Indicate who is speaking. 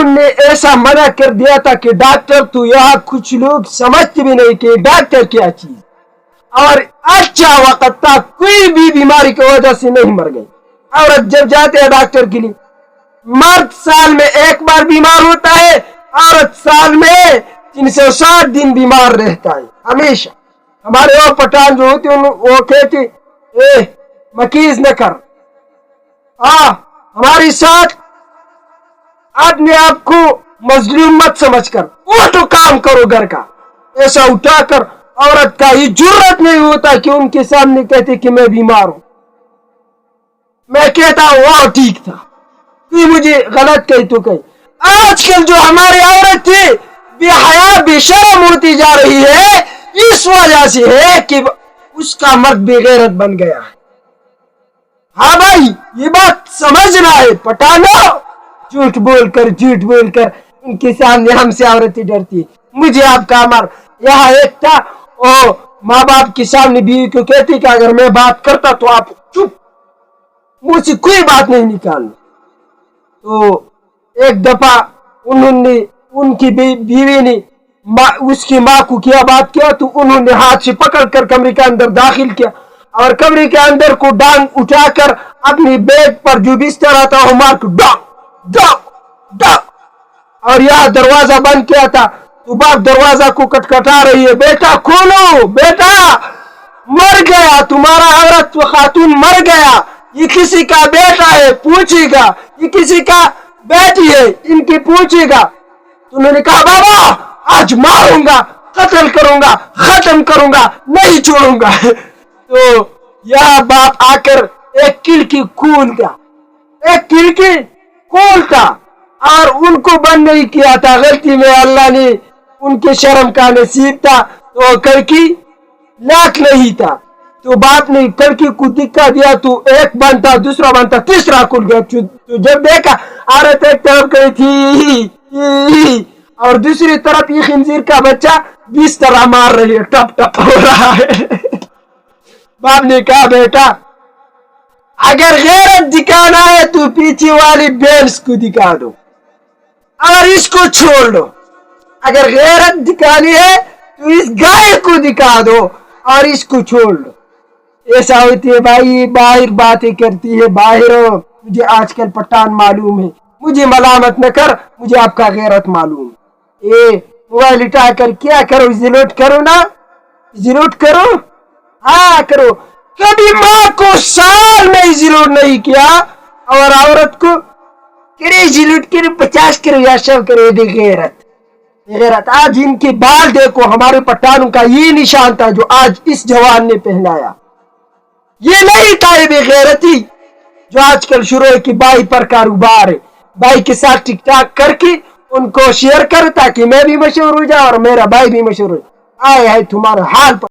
Speaker 1: कानून ने ऐसा मना कर दिया था कि डॉक्टर तो यहाँ कुछ लोग समझते भी नहीं कि डॉक्टर क्या चीज, और अच्छा वक्त था, कोई भी बीमारी की वजह से नहीं मर गई। औरत जब जाते हैं डॉक्टर के लिए, मर्द साल में एक बार बीमार होता है, औरत साल में 360 दिन बीमार रहता है हमेशा। हमारे वो पठान जो होते वो कहते मकीज न कर, हमारे साथ अपने आप को मजलूम मत समझकर उठो काम करो घर का। ऐसा उठाकर औरत का ही जुर्रत नहीं होता कि उनके सामने कहते कि मैं बीमार हूं। मैं कहता हूं वाह ठीक था, कोई मुझे गलत कही तो कही। आजकल जो हमारी औरत थी बेहया बेशर्म होती जा रही है, इस वजह से है कि उसका मर्द बेगैरत बन गया है। हाँ भाई, ये बात समझना है पठानो। झूठ बोलकर इनके सामने हमसे औरतें डरती है। मुझे आपका अमर यहाँ एक था, ओ माँ बाप के सामने बीवी को कहती कि अगर मैं बात करता तो आप चुप, मुझसे कोई बात नहीं निकालनी। तो एक दफा उन्होंने, उनकी बीवी ने उसकी माँ को क्या बात किया, तो उन्होंने हाथ से पकड़कर कमरे के अंदर दाखिल किया और कमरे के अंदर को डांग उठाकर अपनी बेड पर जो बिस्तर था वो मार को डांग डांग डांग, और यहाँ दरवाजा बंद किया था। तो बाप दरवाजा को खटखटा रही है, बेटा खोलो, बेटा मर गया तुम्हारा औरत खातून मर गया, ये किसी का बेटा है पूछेगा, ये किसी का बेटी है इनकी पूछेगा। तो उन्होंने कहा बाबा आज मारूंगा, कत्ल करूंगा, खत्म करूंगा, नहीं छोड़ूंगा। तो यह बाप आकर एक खिड़की खोलता, एक खिड़की खोलता, और उनको बंद नहीं किया था, गलती में अल्लाह ने उनके शर्म का नसीब था तो खिड़की लॉक नहीं था। तो बाप ने खिड़की को दिक्का दिया, तो एक बंद था, दूसरा बंद था, तीसरा खुल गया। तो जब देखा औरत एक तरफ गई थी और दूसरी तरफ ये खंजीर का बच्चा बिस्तर मार रही है, टप टप हो रहा है। बाप ने कहा बेटा अगर गैरत दिखाना है तो पीछे वाली बेंस को दिखा दो और इसको छोड़ दो, अगर गैरत दिखानी है तो इस गाय को दिखा दो और इसको छोड़ दो। ऐसा होती है भाई, बाहर बातें करती है, बाहर मुझे आजकल पठान मालूम है, मुझे मलामत न कर, मुझे आपका गैरत मालूम। मोबाइल उठा कर क्या करो, जिलोट करो ना, जिलोट करो, हाँ करो। कभी माँ को साल में जिलोट नहीं किया और औरत को करे जिलोट करे 50 करो या 100 करो, दे गैरत गैरत। आज इनके बाल देखो, हमारे पठानों का ये निशान था जो आज इस जवान ने पहनाया, ये नहीं था ये बेगैरती जो आजकल शुरू है कि बाई पर कारोबार है, बाई के साथ टिक टाक करके उनको शेयर कर ताकि मैं भी मशहूर हो जाऊं और मेरा भाई भी मशहूर हो। आए है तुम्हारा हाल पर।